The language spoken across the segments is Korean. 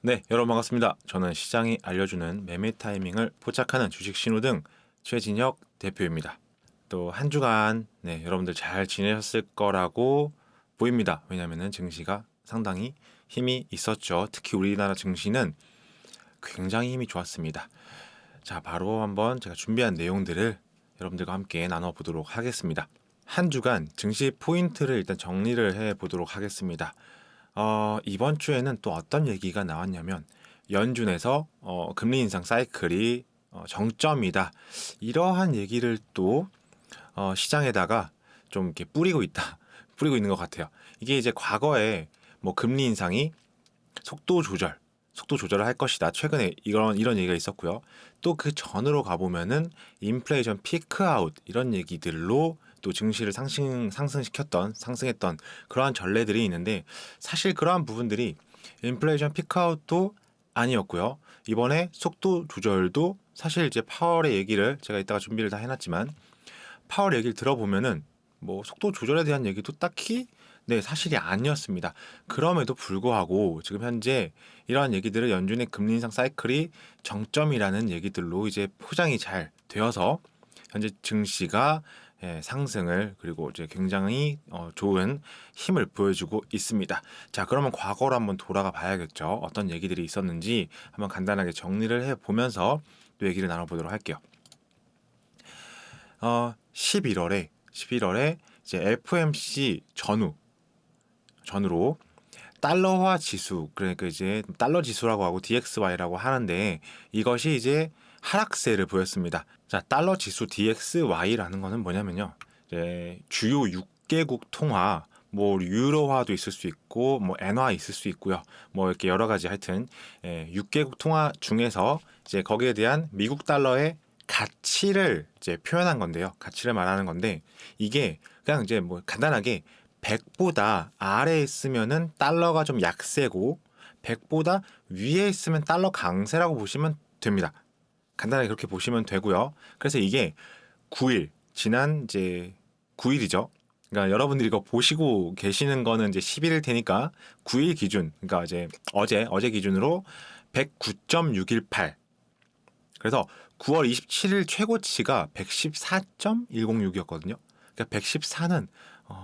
네, 여러분 반갑습니다. 저는 시장이 알려주는 매매 타이밍을 포착하는 주식 신호등 최진혁 대표입니다. 또 한 주간 여러분들 잘 지내셨을 거라고 보입니다. 왜냐하면 증시가 상당히 힘이 있었죠. 특히 우리나라 증시는 굉장히 힘이 좋았습니다. 자, 바로 한번 제가 준비한 내용들을 여러분들과 함께 나눠보도록 하겠습니다. 한 주간 증시 포인트를 일단 정리를 해보도록 하겠습니다. 이번 주에는 또 어떤 얘기가 나왔냐면 연준에서 금리 인상 사이클이 정점이다. 이러한 얘기를 또 시장에다가 좀 이렇게 뿌리고 있다. 뿌리고 있는 것 같아요. 이게 이제 과거에 뭐 금리 인상이 속도 조절을 할 것이다. 최근에 이런 얘기가 있었고요. 또 그 전으로 가보면은 인플레이션 피크아웃 이런 얘기들로 또 증시를 상승했던 그러한 전례들이 있는데 사실 그러한 부분들이 인플레이션 피크아웃도 아니었고요. 이번에 속도 조절도 사실 이제 파월의 얘기를 제가 이따가 준비를 다 해놨지만 파월 얘기를 들어보면은 뭐 속도 조절에 대한 얘기도 딱히 사실이 아니었습니다. 그럼에도 불구하고 지금 현재 이러한 얘기들을 연준의 금리 인상 사이클이 정점이라는 얘기들로 이제 포장이 잘 되어서 현재 증시가 상승을 그리고 이제 굉장히 좋은 힘을 보여주고 있습니다. 자, 그러면 과거로 한번 돌아가 봐야겠죠. 어떤 얘기들이 있었는지 한번 간단하게 정리를 해 보면서 또 얘기를 나눠보도록 할게요. 11월에 이제 FOMC 전후로 달러화 지수, 그러니까 이제 달러 지수라고 하고 DXY라고 하는데 이것이 이제 하락세를 보였습니다. 자, 달러 지수 DXY라는 거는 뭐냐면요. 이제 주요 6개국 통화, 뭐 유로화도 있을 수 있고 뭐 엔화 있을 수 있고요. 뭐 이렇게 여러 가지 하여튼 6개국 통화 중에서 이제 거기에 대한 미국 달러의 가치를 이제 표현한 건데요. 가치를 말하는 건데 이게 그냥 이제 뭐 간단하게 100보다 아래에 있으면은 달러가 좀 약세고 100보다 위에 있으면 달러 강세라고 보시면 됩니다. 간단하게 그렇게 보시면 되고요. 그래서 이게 9일 지난 이제 9일이죠. 그러니까 여러분들이 이거 보시고 계시는 거는 이제 11일 테니까 9일 기준, 그러니까 이제 어제 기준으로 109.618. 그래서 9월 27일 최고치가 114.106이었거든요. 그러니까 114는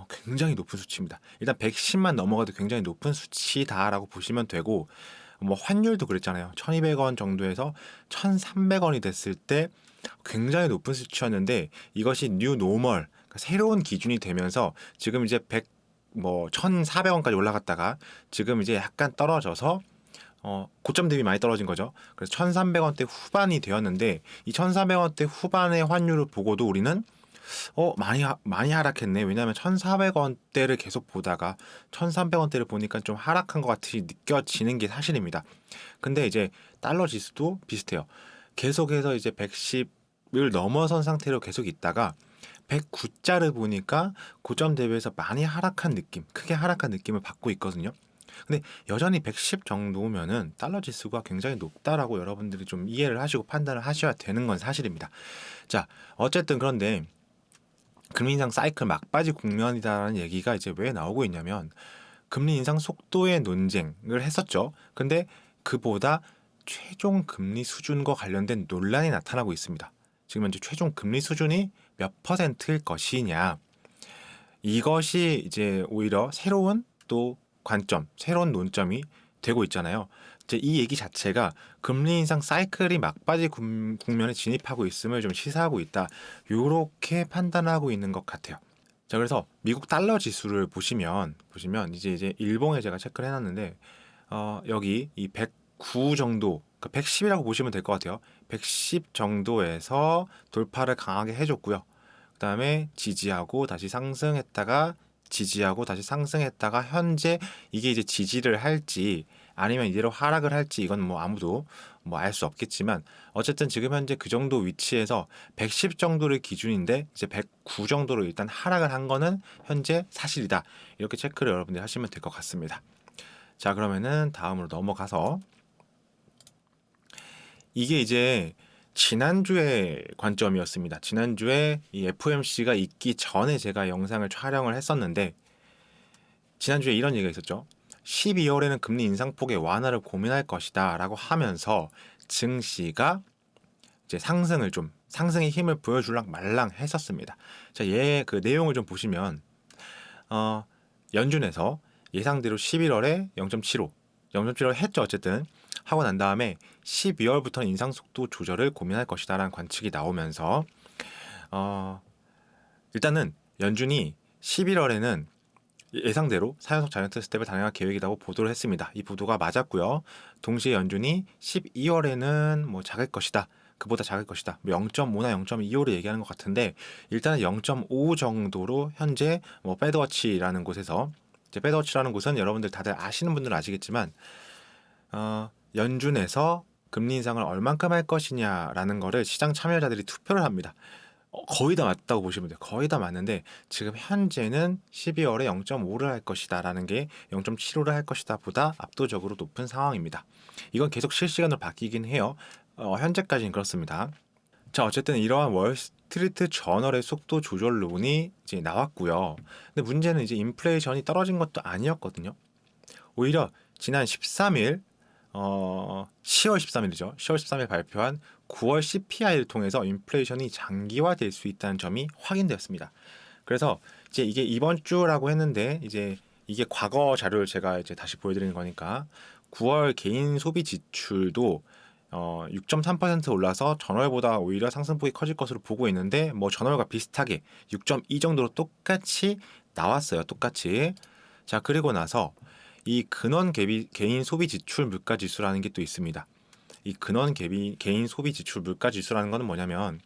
굉장히 높은 수치입니다. 일단 110만 넘어가도 굉장히 높은 수치다라고 보시면 되고 뭐 환율도 그랬잖아요. 1,200원 정도에서 1,300원이 됐을 때 굉장히 높은 수치였는데 이것이 뉴 노멀, 그러니까 새로운 기준이 되면서 지금 이제 1,400원까지 올라갔다가 지금 이제 약간 떨어져서 고점 대비 많이 떨어진 거죠. 그래서 1,300원대 후반이 되었는데 이 1,400원대 후반의 환율을 보고도 우리는 많이 하락했네. 왜냐하면 1,400원대를 계속 보다가 1,300원대를 보니까 좀 하락한 것 같이 느껴지는 게 사실입니다. 근데 이제 달러 지수도 비슷해요. 계속해서 이제 110을 넘어선 상태로 계속 있다가 109자를 보니까 고점 대비해서 많이 하락한 느낌, 크게 하락한 느낌을 받고 있거든요. 근데 여전히 110 정도면은 달러 지수가 굉장히 높다라고 여러분들이 좀 이해를 하시고 판단을 하셔야 되는 건 사실입니다. 자, 어쨌든 그런데 금리 인상 사이클 막바지 국면이다라는 얘기가 이제 왜 나오고 있냐면 금리 인상 속도의 논쟁을 했었죠. 근데 그보다 최종 금리 수준과 관련된 논란이 나타나고 있습니다. 지금 현재 최종 금리 수준이 몇 퍼센트일 것이냐. 이것이 이제 오히려 새로운 또 관점, 새로운 논점이 되고 있잖아요. 이제 이 얘기 자체가 금리 인상 사이클이 막바지 국면에 진입하고 있음을 좀 시사하고 있다. 요렇게 판단하고 있는 것 같아요. 자, 그래서 미국 달러 지수를 보시면 이제 일봉에 제가 체크를 해놨는데 여기 이 109 정도, 그러니까 110이라고 보시면 될 것 같아요. 110 정도에서 돌파를 강하게 해줬고요. 그 다음에 지지하고 다시 상승했다가 현재 이게 이제 지지를 할지 아니면 이대로 하락을 할지 이건 뭐 아무도 뭐 알 수 없겠지만 어쨌든 지금 현재 그 정도 위치에서 110 정도를 기준인데 이제 109 정도로 일단 하락을 한 거는 현재 사실이다. 이렇게 체크를 여러분들이 하시면 될 것 같습니다. 자, 그러면은 다음으로 넘어가서 이게 이제 지난주의 관점이었습니다. 지난주에 이 FOMC가 있기 전에 제가 영상을 촬영을 했었는데 지난주에 이런 얘기가 있었죠. 12월에는 금리 인상폭의 완화를 고민할 것이다라고 하면서 증시가 이제 상승의 힘을 보여줄랑 말랑 했었습니다. 자, 얘 그 내용을 좀 보시면 연준에서 예상대로 11월에 0.75 했죠. 어쨌든 하고 난 다음에 12월부터는 인상 속도 조절을 고민할 것이다라는 관측이 나오면서 일단은 연준이 11월에는 예상대로 4연속 자이언트 스텝을 단행할 계획이라고 보도를 했습니다. 이 보도가 맞았고요. 동시에 연준이 12월에는 뭐 작을 것이다. 그보다 작을 것이다. 0.5나 0.25를 얘기하는 것 같은데 일단은 0.5 정도로 현재 뭐 패드워치라는 곳에서 이제 패드워치라는 곳은 여러분들 다들 아시는 분들은 아시겠지만 연준에서 금리 인상을 얼만큼 할 것이냐라는 거를 시장 참여자들이 투표를 합니다. 거의 다 맞다고 보시면 돼요. 거의 다 맞는데 지금 현재는 12월에 0.5를 할 것이다 라는 게 0.75를 할 것이다 보다 압도적으로 높은 상황입니다. 이건 계속 실시간으로 바뀌긴 해요. 현재까지는 그렇습니다. 자, 어쨌든 이러한 월스트리트 저널의 속도 조절론이 이제 나왔고요. 근데 문제는 이제 인플레이션이 떨어진 것도 아니었거든요. 오히려 지난 13일 10월 13일이죠. 10월 13일 발표한 9월 CPI를 통해서 인플레이션이 장기화될 수 있다는 점이 확인되었습니다. 그래서 이제 이게 이번 주라고 했는데 이제 이게 과거 자료를 제가 이제 다시 보여드리는 거니까 9월 개인 소비 지출도 6.3% 올라서 전월보다 오히려 상승폭이 커질 것으로 보고 있는데 뭐 전월과 비슷하게 6.2 정도로 똑같이 나왔어요. 똑같이. 자, 그리고 나서 이 근원 개인 소비 지출 물가 지수라는 게 또 있습니다. 이 근원 개인 소비 지출 물가 지수라는 거는 뭐냐면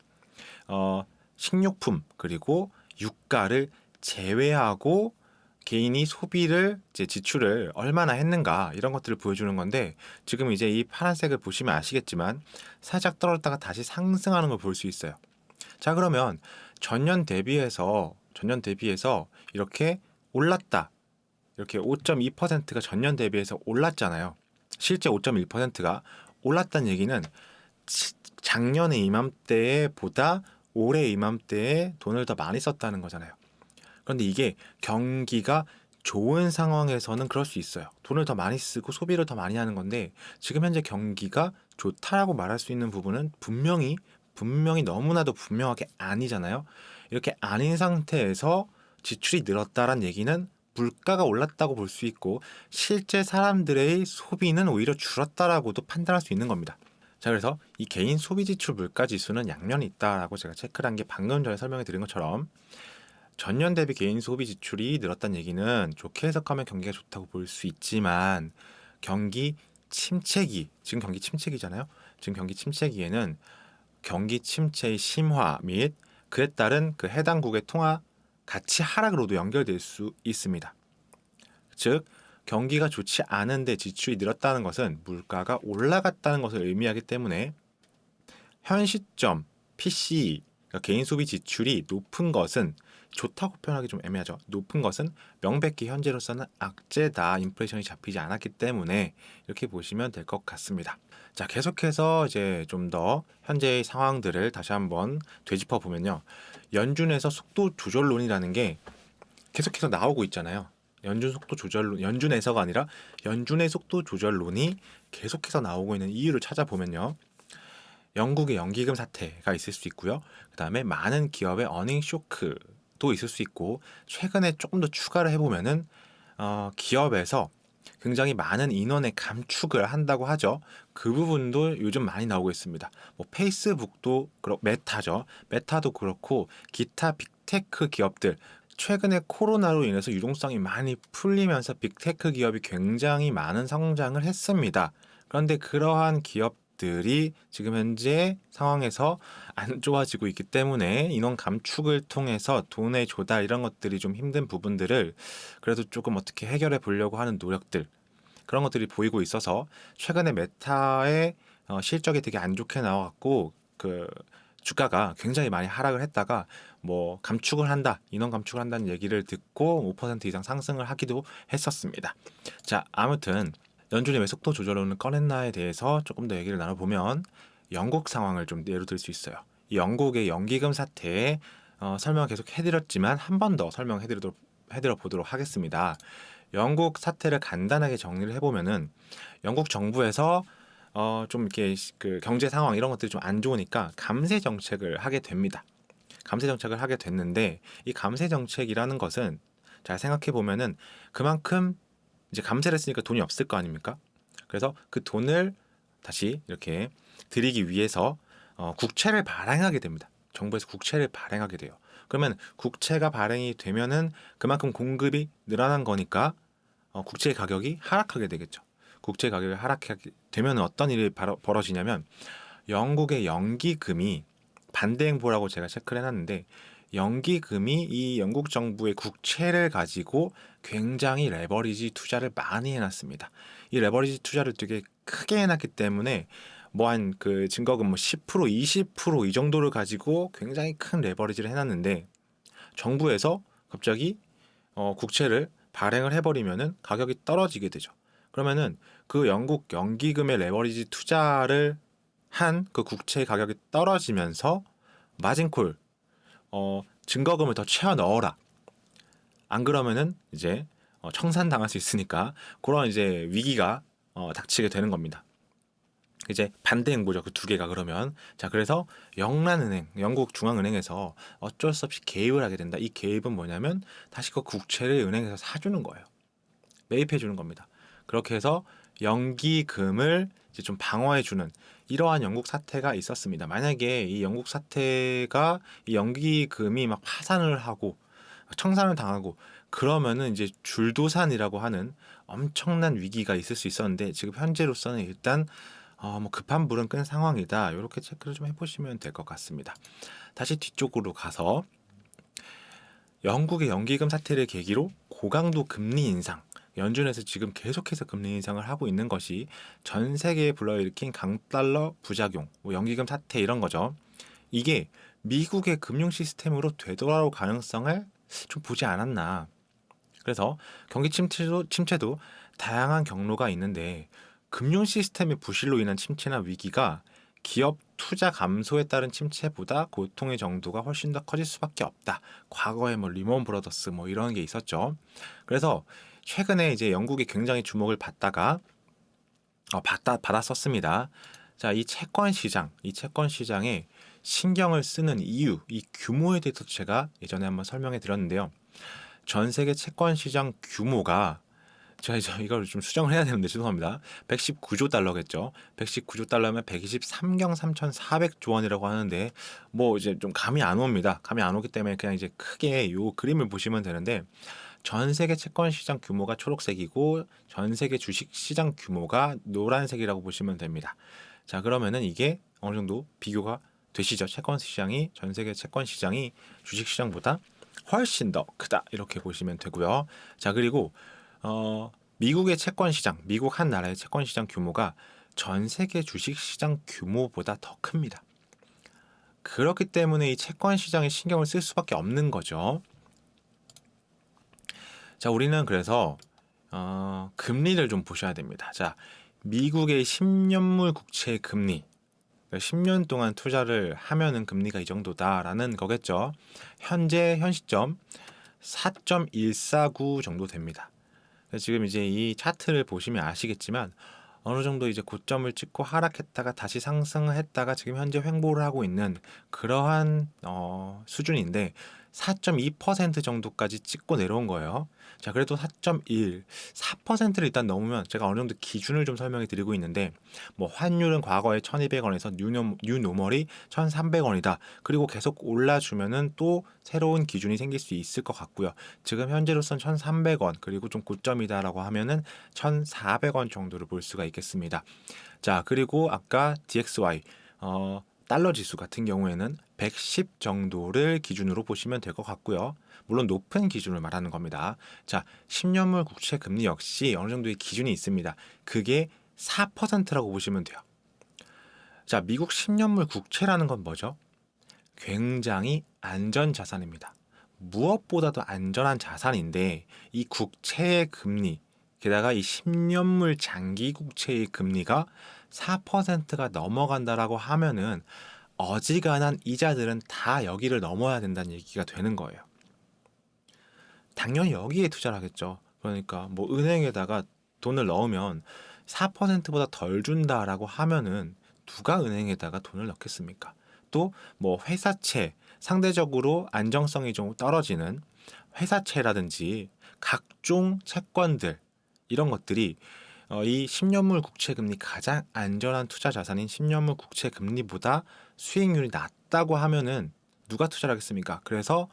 식료품 그리고 유가를 제외하고 개인이 소비를 이제 지출을 얼마나 했는가 이런 것들을 보여주는 건데 지금 이제 이 파란색을 보시면 아시겠지만 살짝 떨어졌다가 다시 상승하는 걸 볼 수 있어요. 자, 그러면 전년 대비해서 이렇게 올랐다. 이렇게 5.2%가 전년 대비해서 올랐잖아요. 실제 5.1%가 올랐다는 얘기는 작년의 이맘때에 보다 올해 이맘때에 돈을 더 많이 썼다는 거잖아요. 그런데 이게 경기가 좋은 상황에서는 그럴 수 있어요. 돈을 더 많이 쓰고 소비를 더 많이 하는 건데 지금 현재 경기가 좋다라고 말할 수 있는 부분은 분명히 너무나도 분명하게 아니잖아요. 이렇게 아닌 상태에서 지출이 늘었다란 얘기는 물가가 올랐다고 볼 수 있고 실제 사람들의 소비는 오히려 줄었다라고도 판단할 수 있는 겁니다. 자, 그래서 이 개인 소비 지출 물가 지수는 양면이 있다라고 제가 체크를 한 게 방금 전에 설명해 드린 것처럼 전년 대비 개인 소비 지출이 늘었다는 얘기는 좋게 해석하면 경기가 좋다고 볼 수 있지만 경기 침체기, 지금 경기 침체기잖아요. 지금 경기 침체기에는 경기 침체의 심화 및 그에 따른 그 해당국의 통화 가치 하락으로도 연결될 수 있습니다. 즉 경기가 좋지 않은데 지출이 늘었다는 것은 물가가 올라갔다는 것을 의미하기 때문에 현 시점 PCE 그러니까 개인 소비 지출이 높은 것은 좋다고 표현하기 좀 애매하죠. 높은 것은 명백히 현재로서는 악재다. 인플레이션이 잡히지 않았기 때문에 이렇게 보시면 될 것 같습니다. 자, 계속해서 이제 좀 더 현재의 상황들을 다시 한번 되짚어 보면요. 연준에서 속도 조절론이라는 게 계속해서 나오고 있잖아요. 연준에서가 아니라 연준의 속도 조절론이 계속해서 나오고 있는 이유를 찾아보면요. 영국의 연기금 사태가 있을 수 있고요. 그 다음에 많은 기업의 어닝 쇼크도 있을 수 있고 최근에 조금 더 추가를 해보면은 기업에서 굉장히 많은 인원의 감축을 한다고 하죠. 그 부분도 요즘 많이 나오고 있습니다. 뭐 페이스북도 메타죠. 메타도 그렇고 기타 빅테크 기업들 최근에 코로나로 인해서 유동성이 많이 풀리면서 빅테크 기업이 굉장히 많은 성장을 했습니다. 그런데 그러한 기업들이 지금 현재 상황에서 안 좋아지고 있기 때문에 인원 감축을 통해서 돈의 조달 이런 것들이 좀 힘든 부분들을 그래도 조금 어떻게 해결해 보려고 하는 노력들 그런 것들이 보이고 있어서 최근에 메타의 실적이 되게 안 좋게 나와갖고 그 주가가 굉장히 많이 하락을 했다가 뭐 감축을 한다, 인원 감축을 한다는 얘기를 듣고 5% 이상 상승을 하기도 했었습니다. 자, 아무튼 연준이 왜 속도 조절론을 꺼냈나에 대해서 조금 더 얘기를 나눠보면 영국 상황을 좀 예로 들 수 있어요. 이 영국의 연기금 사태에 설명을 계속 해드렸지만 한 번 더 설명해드려 보도록 하겠습니다. 영국 사태를 간단하게 정리를 해보면은 영국 정부에서 좀 이렇게 그 경제 상황 이런 것들이 좀 안 좋으니까 감세 정책을 하게 됩니다. 감세 정책을 하게 됐는데 이 감세 정책이라는 것은 잘 생각해 보면은 그만큼 이제 감세를 했으니까 돈이 없을 거 아닙니까? 그래서 그 돈을 다시 이렇게 들이기 위해서 국채를 발행하게 됩니다. 정부에서 국채를 발행하게 돼요. 그러면 국채가 발행이 되면은 그만큼 공급이 늘어난 거니까 국채 가격이 하락하게 되겠죠. 국채 가격이 하락하게 되면 어떤 일이 벌어지냐면 영국의 연기금이 반대행보라고 제가 체크를 해놨는데 연기금이 이 영국 정부의 국채를 가지고 굉장히 레버리지 투자를 많이 해놨습니다. 이 레버리지 투자를 되게 크게 해놨기 때문에 뭐 한 그 증거금 뭐 10%, 20%이 정도를 가지고 굉장히 큰 레버리지를 해놨는데 정부에서 갑자기 국채를 발행을 해버리면은 가격이 떨어지게 되죠. 그러면은 그 영국 연기금의 레버리지 투자를 한 그 국채 가격이 떨어지면서 마진콜 증거금을 더 채워 넣어라. 안 그러면은 이제 청산당할 수 있으니까 그런 이제 위기가 닥치게 되는 겁니다. 이제 반대 행보죠. 그 두 개가 그러면 자 그래서 영란은행, 영국 중앙은행에서 어쩔 수 없이 개입을 하게 된다. 이 개입은 뭐냐면 다시 그 국채를 은행에서 사주는 거예요. 매입해 주는 겁니다. 그렇게 해서 연기금을 이제 좀 방어해 주는 이러한 영국 사태가 있었습니다. 만약에 이 영국 사태가 이 연기금이 막 파산을 하고 청산을 당하고 그러면은 이제 줄도산이라고 하는 엄청난 위기가 있을 수 있었는데 지금 현재로서는 일단 뭐 급한 불은 끈 상황이다. 이렇게 체크를 좀 해보시면 될 것 같습니다. 다시 뒤쪽으로 가서 영국의 연기금 사태를 계기로 고강도 금리 인상 연준에서 지금 계속해서 금리 인상을 하고 있는 것이 전 세계에 불러일으킨 강달러 부작용, 뭐 연기금 사태 이런 거죠. 이게 미국의 금융 시스템으로 되돌아올 가능성을 좀 보지 않았나. 그래서 경기 침체도 다양한 경로가 있는데 금융 시스템의 부실로 인한 침체나 위기가 기업 투자 감소에 따른 침체보다 고통의 정도가 훨씬 더 커질 수밖에 없다. 과거에 뭐 리먼 브러더스 뭐 이런 게 있었죠. 그래서 최근에 이제 영국이 굉장히 주목을 받다가 받았었습니다. 자, 이 채권 시장에 신경을 쓰는 이유, 이 규모에 대해서 제가 예전에 한번 설명해 드렸는데요. 전 세계 채권 시장 규모가 제가 이걸 좀 수정을 해야 되는데 죄송합니다. 119조 달러겠죠. 119조 달러면 123경 3,400조 원이라고 하는데 뭐 이제 좀 감이 안 옵니다. 감이 안 오기 때문에 그냥 이제 크게 요 그림을 보시면 되는데 전 세계 채권 시장 규모가 초록색이고 전 세계 주식 시장 규모가 노란색이라고 보시면 됩니다. 자, 그러면은 이게 어느 정도 비교가 되시죠? 채권 시장이 전 세계 채권 시장이 주식 시장보다 훨씬 더 크다. 이렇게 보시면 되고요. 자, 그리고 미국의 채권 시장, 미국 한 나라의 채권 시장 규모가 전 세계 주식 시장 규모보다 더 큽니다. 그렇기 때문에 이 채권 시장에 신경을 쓸 수밖에 없는 거죠. 자, 우리는 그래서 금리를 좀 보셔야 됩니다. 자, 미국의 10년물 국채 금리, 10년 동안 투자를 하면은 금리가 이 정도다라는 거겠죠. 현 시점 4.149 정도 됩니다. 지금 이제 이 차트를 보시면 아시겠지만 어느 정도 이제 고점을 찍고 하락했다가 다시 상승했다가 지금 현재 횡보를 하고 있는 그러한 수준인데 4.2% 정도까지 찍고 내려온 거예요. 자, 그래도 4.1, 4%를 일단 넘으면 제가 어느 정도 기준을 좀 설명해 드리고 있는데 뭐 환율은 과거에 1,200원에서 뉴노멀이 1,300원이다. 그리고 계속 올라주면은 또 새로운 기준이 생길 수 있을 것 같고요. 지금 현재로선 1,300원 그리고 좀 고점이다라고 하면은 1,400원 정도를 볼 수가 있겠습니다. 자, 그리고 아까 DXY 달러 지수 같은 경우에는 110 정도를 기준으로 보시면 될 것 같고요. 물론 높은 기준을 말하는 겁니다. 자, 10년물 국채 금리 역시 어느 정도의 기준이 있습니다. 그게 4%라고 보시면 돼요. 자, 미국 10년물 국채라는 건 뭐죠? 굉장히 안전 자산입니다. 무엇보다도 안전한 자산인데 이 국채의 금리, 게다가 이 10년물 장기 국채의 금리가 4%가 넘어간다라고 하면은 어지간한 이자들은 다 여기를 넘어야 된다는 얘기가 되는 거예요. 당연히 여기에 투자를 하겠죠. 그러니까 뭐 은행에다가 돈을 넣으면 4%보다 덜 준다라고 하면은 누가 은행에다가 돈을 넣겠습니까? 또 뭐 회사채, 상대적으로 안정성이 좀 떨어지는 회사채라든지 각종 채권들, 이런 것들이 이 10년물 국채 금리, 가장 안전한 투자 자산인 10년물 국채 금리보다 수익률이 낮다고 하면은 누가 투자를 하겠습니까? 그래서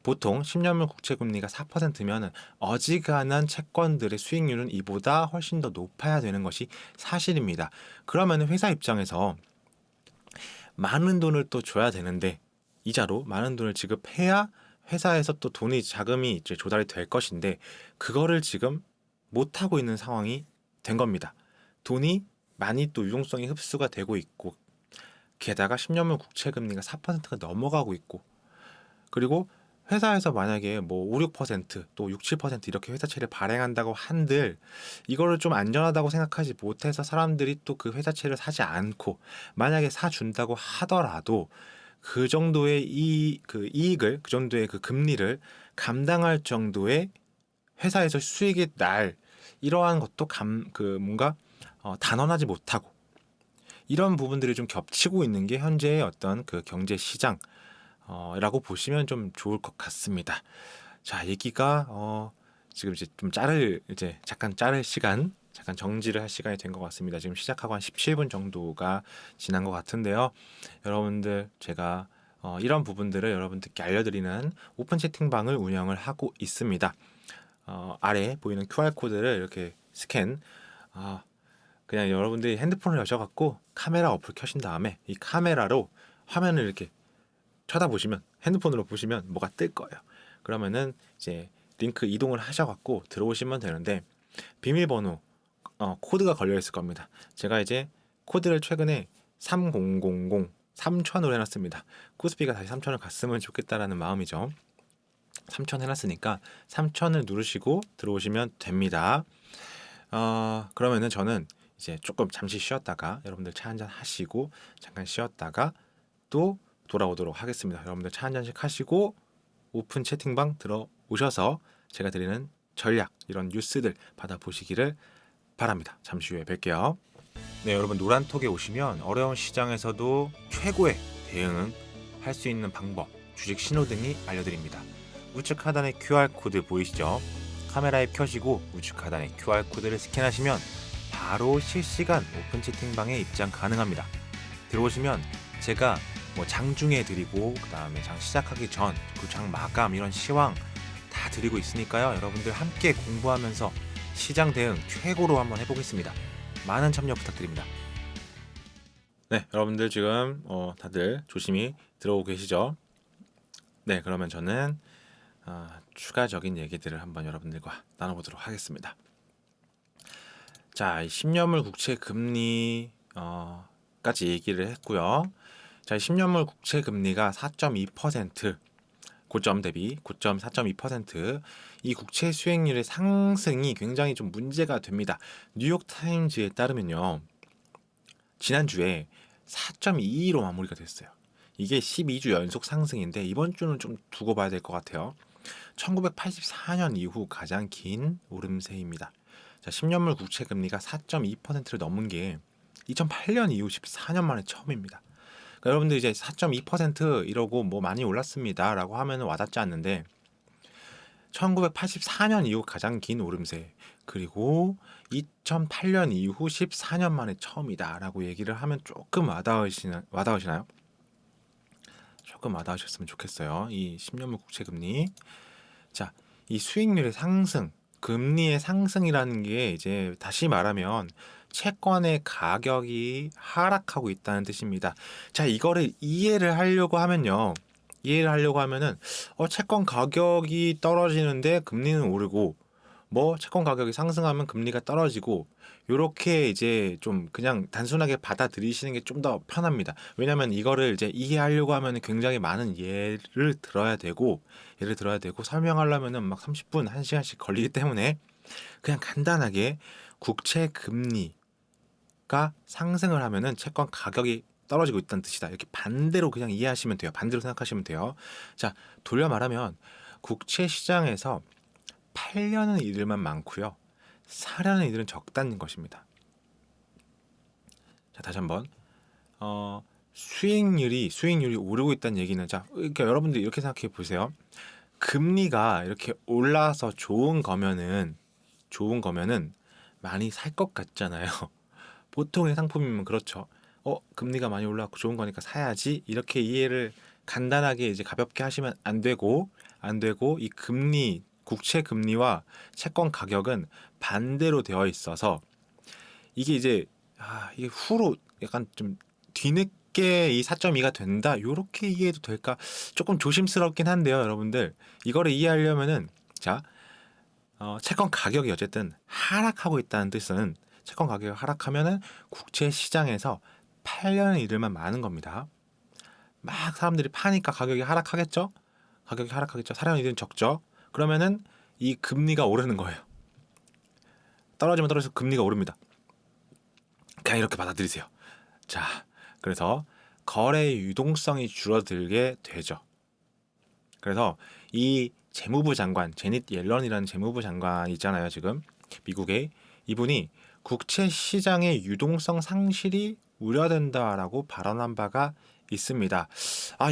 보통 10년물 국채 금리가 4%면 어지간한 채권들의 수익률은 이보다 훨씬 더 높아야 되는 것이 사실입니다. 그러면 회사 입장에서 많은 돈을 또 줘야 되는데, 이자로 많은 돈을 지급해야 회사에서 또 돈이, 자금이 이제 조달이 될 것인데, 그거를 지금 못 하고 있는 상황이 된 겁니다. 돈이 많이 또 유동성이 흡수가 되고 있고, 게다가 10년물 국채 금리가 4%가 넘어가고 있고, 그리고 회사에서 만약에 뭐 5, 6%또 6, 7% 이렇게 회사채를 발행한다고 한들, 이거를 좀 안전하다고 생각하지 못해서 사람들이 또 그 회사채를 사지 않고, 만약에 사준다고 하더라도 그 정도의 이익을, 그 정도의 그 금리를 감당할 정도의 회사에서 수익이 날, 이러한 것도 뭔가 단언하지 못하고, 이런 부분들이 좀 겹치고 있는 게 현재의 어떤 그 경제 시장 라고 보시면 좀 좋을 것 같습니다. 자, 얘기가 지금 이제 잠깐 자를 시간, 잠깐 정지를 할 시간이 된 것 같습니다. 지금 시작하고 한 17분 정도가 지난 것 같은데요. 여러분들, 제가 이런 부분들을 여러분들께 알려드리는 오픈 채팅방을 운영을 하고 있습니다. 아래 보이는 QR 코드를 이렇게 스캔, 그냥 여러분들이 핸드폰을 여셔갖고 카메라 어플 켜신 다음에 이 카메라로 화면을 이렇게 쳐다보시면, 핸드폰으로 보시면 뭐가 뜰 거예요. 그러면은 이제 링크 이동을 하셔갖고 들어오시면 되는데, 비밀번호 코드가 걸려 있을 겁니다. 제가 이제 코드를 최근에 3000 3000으로 해놨습니다. 코스피가 다시 3000을 갔으면 좋겠다라는 마음이죠. 3000 해놨으니까 3000을 누르시고 들어오시면 됩니다. 그러면은 저는 이제 조금 잠시 쉬었다가, 여러분들 차 한잔 하시고 잠깐 쉬었다가 또 돌아오도록 하겠습니다. 여러분들 차 한잔씩 하시고 오픈 채팅방 들어오셔서 제가 드리는 전략, 이런 뉴스들 받아보시기를 바랍니다. 잠시 후에 뵐게요. 네, 여러분, 노란톡에 오시면 어려운 시장에서도 최고의 대응할 수 있는 방법, 주식 신호등이 알려드립니다. 우측 하단에 QR코드 보이시죠? 카메라 앱 켜시고 우측 하단에 QR코드를 스캔하시면 바로 실시간 오픈 채팅방에 입장 가능합니다. 들어오시면 제가 뭐 장중에 드리고, 그 다음에 장 시작하기 전, 그 장 마감, 이런 시황 다 드리고 있으니까요. 여러분들 함께 공부하면서 시장 대응 최고로 한번 해보겠습니다. 많은 참여 부탁드립니다. 네, 여러분들 지금 다들 조심히 들어오고 계시죠? 네, 그러면 저는 추가적인 얘기들을 한번 여러분들과 나눠보도록 하겠습니다. 자, 10년물 국채 금리 까지 얘기를 했고요. 자, 10년물 국채 금리가 4.2%, 고점 대비 고점 4.2%, 이 국채 수익률의 상승이 굉장히 좀 문제가 됩니다. 뉴욕 타임즈에 따르면요, 지난주에 4.22로 마무리가 됐어요. 이게 12주 연속 상승인데 이번 주는 좀 두고 봐야 될 것 같아요. 1984년 이후 가장 긴 오름세입니다. 자, 10년물 국채 금리가 4.2%를 넘은 게 2008년 이후 14년 만에 처음입니다. 그러니까 여러분들 이제 4.2% 이러고 뭐 많이 올랐습니다 라고 하면 와닿지 않는데, 1984년 이후 가장 긴 오름세, 그리고 2008년 이후 14년 만에 처음이다 라고 얘기를 하면 조금 와닿으시나요? 조금 와닿으셨으면 좋겠어요. 이 10년물 국채 금리. 자, 이 수익률의 상승, 금리의 상승이라는 게 이제 다시 말하면 채권의 가격이 하락하고 있다는 뜻입니다. 자, 이거를 이해를 하려고 하면은 채권 가격이 떨어지는데 금리는 오르고, 뭐 채권 가격이 상승하면 금리가 떨어지고, 요렇게 이제 좀 그냥 단순하게 받아들이시는 게 좀 더 편합니다. 왜냐면 이거를 이제 이해하려고 하면 굉장히 많은 예를 들어야 되고 설명하려면은 막 30분, 1시간씩 걸리기 때문에 그냥 간단하게 국채 금리가 상승을 하면은 채권 가격이 떨어지고 있다는 뜻이다, 이렇게 반대로 그냥 이해하시면 돼요. 반대로 생각하시면 돼요. 자, 돌려 말하면 국채 시장에서 팔려는 이들만 많고요. 사려는 이들은 적다는 것입니다. 자, 다시 한번 수익률이 오르고 있다는 얘기는, 자, 그러니까 여러분들 이렇게 생각해 보세요. 금리가 이렇게 올라서 좋은 거면은 많이 살 것 같잖아요. 보통의 상품이면 그렇죠. 금리가 많이 올라왔고 좋은 거니까 사야지. 이렇게 이해를 간단하게 이제 가볍게 하시면 안 되고 이 국채 금리와 채권 가격은 반대로 되어 있어서 이게 이제 이게 후로 약간 좀 뒤늦게 이 4.2가 된다. 요렇게 이해해도 될까? 조금 조심스럽긴 한데요, 여러분들. 이거를 이해하려면은 자, 채권 가격이 어쨌든 하락하고 있다는 뜻은, 채권 가격이 하락하면은 국채 시장에서 팔려는 이들만 많은 겁니다. 막 사람들이 파니까 가격이 하락하겠죠? 사려는 이들은 적죠? 그러면은 이 금리가 오르는 거예요. 떨어지면 떨어져서 금리가 오릅니다. 그냥 이렇게 받아들이세요. 자, 그래서 거래의 유동성이 줄어들게 되죠. 그래서 이 재무부 장관, 제닛 옐런이라는 재무부 장관 있잖아요, 지금 미국에. 이분이 국채 시장의 유동성 상실이 우려된다라고 발언한 바가 있습니다.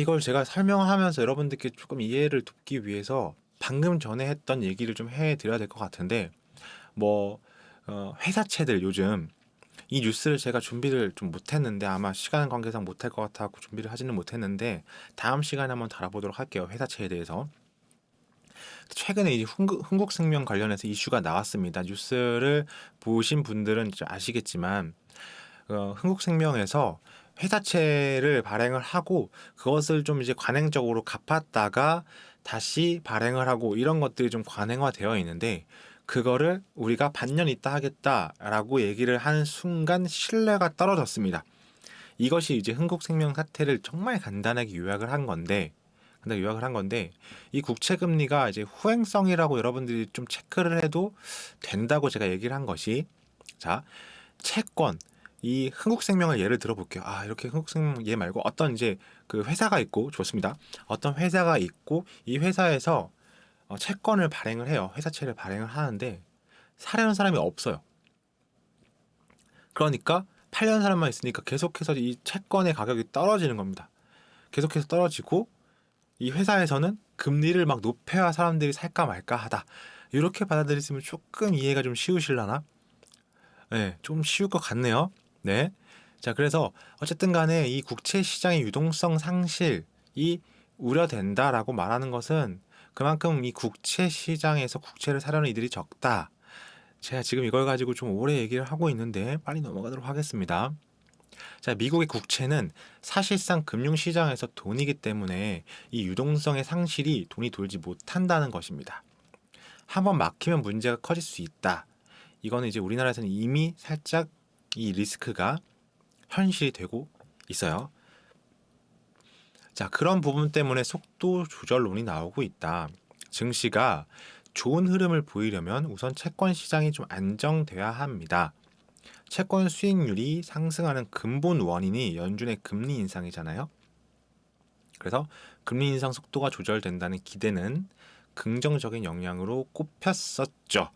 이걸 제가 설명하면서 여러분들께 조금 이해를 돕기 위해서 방금 전에 했던 얘기를 좀 해드려야 될 것 같은데, 뭐 회사채들 요즘 이 뉴스를 제가 준비를 좀 못했는데, 아마 시간 관계상 못할 것 같아서 준비를 하지는 못했는데 다음 시간에 한번 다뤄보도록 할게요. 회사채에 대해서. 최근에 이제 흥국생명 관련해서 이슈가 나왔습니다. 뉴스를 보신 분들은 이제 아시겠지만 흥국생명에서 회사채를 발행을 하고 그것을 좀 이제 관행적으로 갚았다가 다시 발행을 하고 이런 것들이 좀 관행화되어 있는데, 그거를 우리가 반년 있다 하겠다라고 얘기를 하는 순간 신뢰가 떨어졌습니다. 이것이 이제 흥국생명 사태를 정말 간단하게 요약을 한 건데, 이 국채 금리가 이제 후행성이라고 여러분들이 좀 체크를 해도 된다고 제가 얘기를 한 것이, 자, 채권, 이 흥국생명을 예를 들어볼게요. 이렇게 흥국생명 예 말고 어떤 이제 그 회사가 있고, 좋습니다. 어떤 회사가 있고 이 회사에서 채권을 발행을 해요. 회사채를 발행을 하는데 사려는 사람이 없어요. 그러니까 팔려는 사람만 있으니까 계속해서 이 채권의 가격이 떨어지는 겁니다. 계속해서 떨어지고 이 회사에서는 금리를 막 높여야 사람들이 살까 말까 하다. 이렇게 받아들이시면 조금 이해가 좀 쉬우실라나? 네, 좀 쉬울 것 같네요. 네. 자, 그래서 어쨌든 간에 이 국채 시장의 유동성 상실이 우려된다라고 말하는 것은 그만큼 이 국채 시장에서 국채를 사려는 이들이 적다. 제가 지금 이걸 가지고 좀 오래 얘기를 하고 있는데 빨리 넘어가도록 하겠습니다. 자, 미국의 국채는 사실상 금융시장에서 돈이기 때문에 이 유동성의 상실이 돈이 돌지 못한다는 것입니다. 한번 막히면 문제가 커질 수 있다. 이거는 이제 우리나라에서는 이미 살짝 이 리스크가 현실이 되고 있어요. 자, 그런 부분 때문에 속도 조절론이 나오고 있다. 증시가 좋은 흐름을 보이려면 우선 채권 시장이 좀 안정돼야 합니다. 채권 수익률이 상승하는 근본 원인이 연준의 금리 인상이잖아요. 그래서 금리 인상 속도가 조절된다는 기대는 긍정적인 영향으로 꼽혔었죠.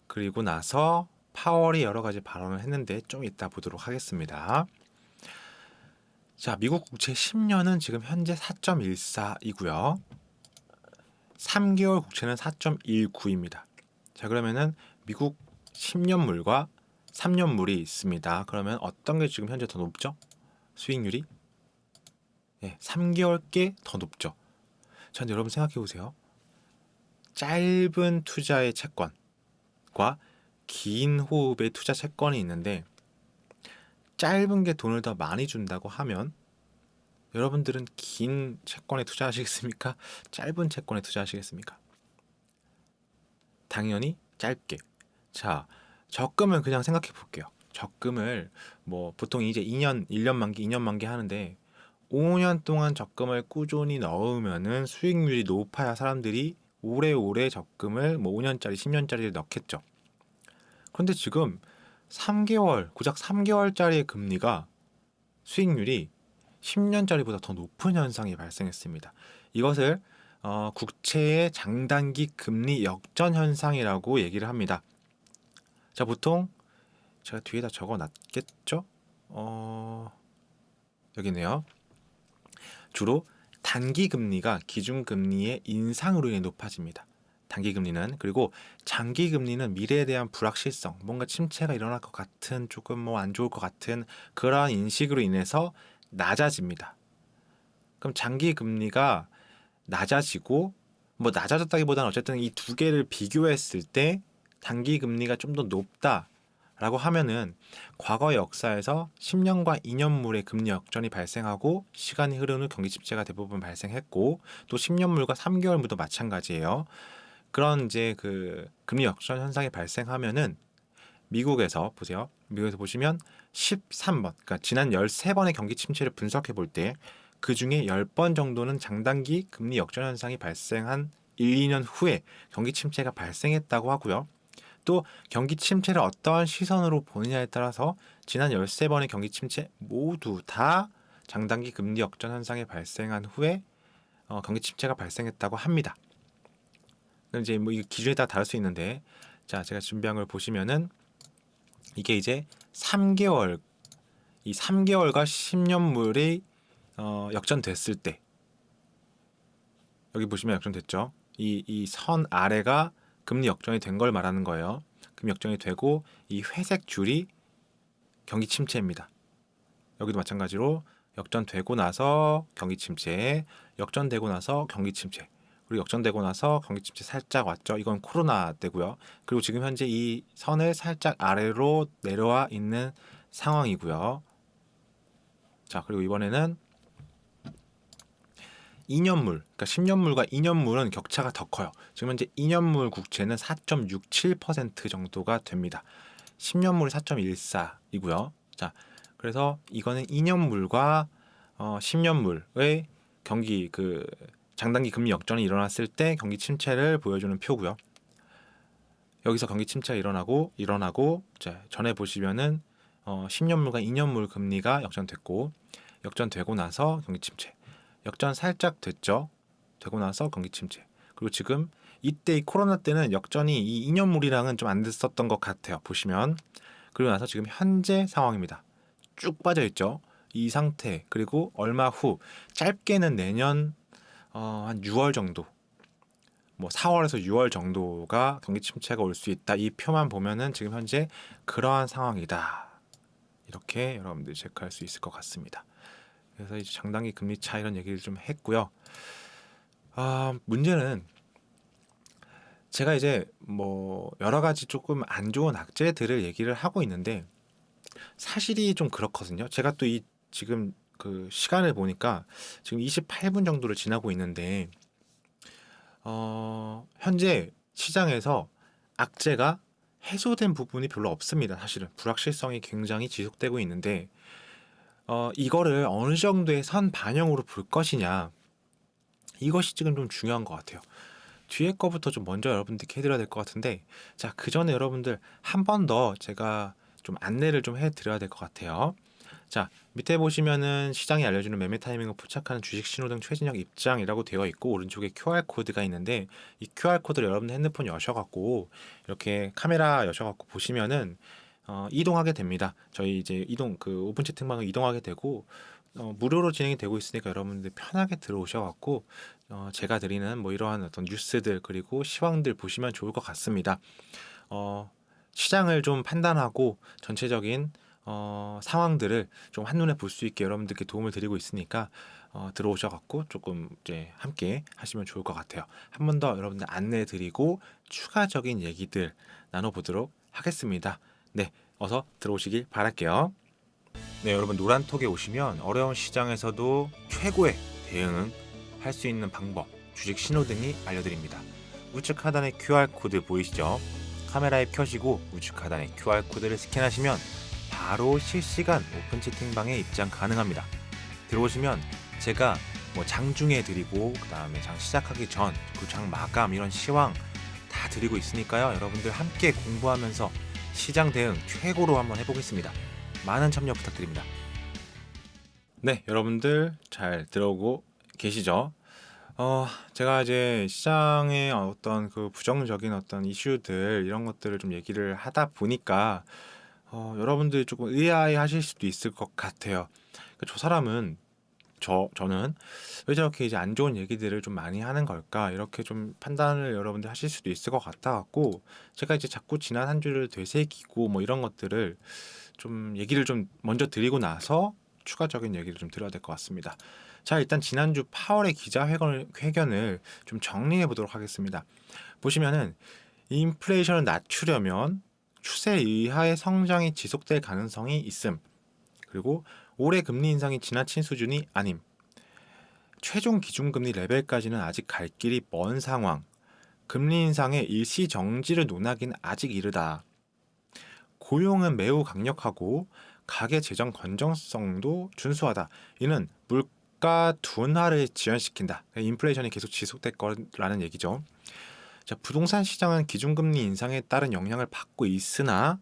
그리고 나서 파월이 여러 가지 발언을 했는데 좀 이따 보도록 하겠습니다. 자, 미국 국채 10년은 지금 현재 4.14이고요. 3개월 국채는 4.19입니다. 자, 그러면은 미국 10년물과 3년물이 있습니다. 그러면 어떤 게 지금 현재 더 높죠? 수익률이? 3개월 게 더 높죠. 자, 근데 여러분 생각해 보세요. 짧은 투자의 채권과 긴 호흡의 투자 채권이 있는데, 짧은 게 돈을 더 많이 준다고 하면 여러분들은 긴 채권에 투자하시겠습니까? 짧은 채권에 투자하시겠습니까? 당연히 짧게. 자, 적금을 그냥 생각해 볼게요. 적금을 뭐 보통 이제 2년, 1년 만기, 2년 만기 하는데 5년 동안 적금을 꾸준히 넣으면은 수익률이 높아야 사람들이 오래오래 적금을 뭐 5년짜리, 10년짜리를 넣겠죠. 그런데 지금 3개월, 고작 3개월짜리의 금리가 수익률이 10년짜리보다 더 높은 현상이 발생했습니다. 이것을 국채의 장단기 금리 역전 현상이라고 얘기를 합니다. 자, 보통 제가 뒤에다 적어 놨겠죠? 여기네요. 주로 단기 금리가 기준 금리의 인상으로 인해 높아집니다. 단기 금리는. 그리고 장기 금리는 미래에 대한 불확실성, 뭔가 침체가 일어날 것 같은, 조금 뭐 안 좋을 것 같은 그러한 인식으로 인해서 낮아집니다. 그럼 장기 금리가 낮아지고, 뭐 낮아졌다기보다는 어쨌든 이 두 개를 비교했을 때 단기 금리가 좀 더 높다라고 하면은 과거 역사에서 10년과 2년물의 금리 역전이 발생하고 시간이 흐른 후 경기 침체가 대부분 발생했고, 또 10년물과 3개월물도 마찬가지예요. 그런 이제 그 금리 역전 현상이 발생하면은 미국에서 보세요. 미국에서 보시면 13번, 그러니까 지난 13번의 경기 침체를 분석해 볼 때 그 중에 10번 정도는 장단기 금리 역전 현상이 발생한 1, 2년 후에 경기 침체가 발생했다고 하고요. 또 경기 침체를 어떠한 시선으로 보느냐에 따라서 지난 13번의 경기 침체 모두 다 장단기 금리 역전 현상이 발생한 후에 경기 침체가 발생했다고 합니다. 이제 뭐 이 기준에 따라 다를 수 있는데, 자, 제가 준비한 걸 보시면은 이게 이제 3개월, 이 3개월과 10년물이 역전됐을 때, 여기 보시면 역전됐죠. 이 선 아래가 금리 역전이 된 걸 말하는 거예요. 금리 역전이 되고 이 회색 줄이 경기 침체입니다. 여기도 마찬가지로 역전되고 나서 경기 침체, 역전되고 나서 경기 침체, 그리고 역전되고 나서 경기 침체 살짝 왔죠. 이건 코로나 때고요. 그리고 지금 현재 이 선을 살짝 아래로 내려와 있는 상황이고요. 자, 그리고 이번에는 2년물, 그러니까 10년물과 2년물은 격차가 더 커요. 지금 현재 2년물 국채는 4.67% 정도가 됩니다. 10년물이 4.14이고요. 자, 그래서 이거는 2년물과 10년물의 경기 그 장단기 금리 역전이 일어났을 때 경기 침체를 보여주는 표고요. 여기서 경기 침체가 일어나고 자, 전에 보시면은 10년물과 2년물 금리가 역전됐고, 역전되고 나서 경기 침체, 역전 살짝 됐죠. 되고 나서 경기 침체. 그리고 지금 이때 이 코로나 때는 역전이 이 2년물이랑은 좀 안 됐었던 것 같아요. 보시면. 그리고 나서 지금 현재 상황입니다. 쭉 빠져 있죠. 이 상태. 그리고 얼마 후, 짧게는 내년 한 6월 정도, 뭐 4월에서 6월 정도가 경기 침체가 올 수 있다. 이 표만 보면은 지금 현재 그러한 상황이다. 이렇게 여러분들이 체크할 수 있을 것 같습니다. 그래서 이제 장단기 금리 차 이런 얘기를 좀 했고요. 문제는 제가 이제 뭐 여러 가지 조금 안 좋은 악재들을 얘기를 하고 있는데, 사실이 좀 그렇거든요. 제가 또 이 지금 그 시간을 보니까 지금 28분 정도를 지나고 있는데, 현재 시장에서 악재가 해소된 부분이 별로 없습니다. 사실은 불확실성이 굉장히 지속되고 있는데, 이거를 어느 정도의 선 반영으로 볼 것이냐, 이것이 지금 좀 중요한 것 같아요. 뒤에 거부터 좀 먼저 여러분들께 해드려야 될 것 같은데, 자, 그 전에 여러분들 한 번 더 제가 좀 안내를 좀 해드려야 될 것 같아요. 자, 밑에 보시면은 시장이 알려주는 매매 타이밍을 포착하는 주식 신호등 최진영 입장이라고 되어 있고, 오른쪽에 QR코드가 있는데, 이 QR코드를 여러분들 핸드폰 여셔갖고 이렇게 카메라 여셔갖고 보시면은 이동하게 됩니다. 저희 이제 그 오픈 채팅방을 이동하게 되고, 무료로 진행이 되고 있으니까 여러분들 편하게 들어오셔갖고 제가 드리는 뭐 이러한 어떤 뉴스들 그리고 시황들 보시면 좋을 것 같습니다. 시장을 좀 판단하고 전체적인 상황들을 좀 한눈에 볼 수 있게 여러분들께 도움을 드리고 있으니까 들어오셔갖고 조금 이제 함께 하시면 좋을 것 같아요. 한 번 더 여러분들 안내 드리고 추가적인 얘기들 나눠보도록 하겠습니다. 네, 어서 들어오시길 바랄게요. 네, 여러분 노란톡에 오시면 어려운 시장에서도 최고의 대응할 수 있는 방법, 주식 신호등이 알려드립니다. 우측 하단에 QR코드 보이시죠? 카메라 앱 켜시고 우측 하단에 QR코드를 스캔하시면 바로 실시간 오픈 채팅방에 입장 가능합니다. 들어오시면 제가 뭐 장중에 드리고 그 다음에 장 시작하기 전, 그 장 마감 이런 시황 다 드리고 있으니까요. 여러분들 함께 공부하면서 시장 대응 최고로 한번 해보겠습니다. 많은 참여 부탁드립니다. 네, 여러분들 잘 들어오고 계시죠? 제가 이제 시장의 어떤 그 부정적인 어떤 이슈들 이런 것들을 좀 얘기를 하다 보니까 여러분들이 조금 의아해하실 수도 있을 것 같아요. 저 사람은 저는 왜 저렇게 이제 안 좋은 얘기들을 좀 많이 하는 걸까? 이렇게 좀 판단을 여러분들 하실 수도 있을 것 같아 갖고 제가 이제 자꾸 지난 한 주를 되새기고 뭐 이런 것들을 좀 얘기를 좀 먼저 드리고 나서 추가적인 얘기를 좀 드려야 될 것 같습니다. 자, 일단 지난주 파월의 기자회견을 좀 정리해 보도록 하겠습니다. 보시면은 인플레이션을 낮추려면 추세 의하의 성장이 지속될 가능성이 있음. 그리고 올해 금리 인상이 지나친 수준이 아님. 최종 기준금리 레벨까지는 아직 갈 길이 먼 상황. 금리 인상의 일시 정지를 논하기는 아직 이르다. 고용은 매우 강력하고 가계 재정 건전성도 준수하다. 이는 물가 둔화를 지연시킨다. 인플레이션이 계속 지속될 거라는 얘기죠. 자, 부동산 시장은 기준금리 인상에 따른 영향을 받고 있으나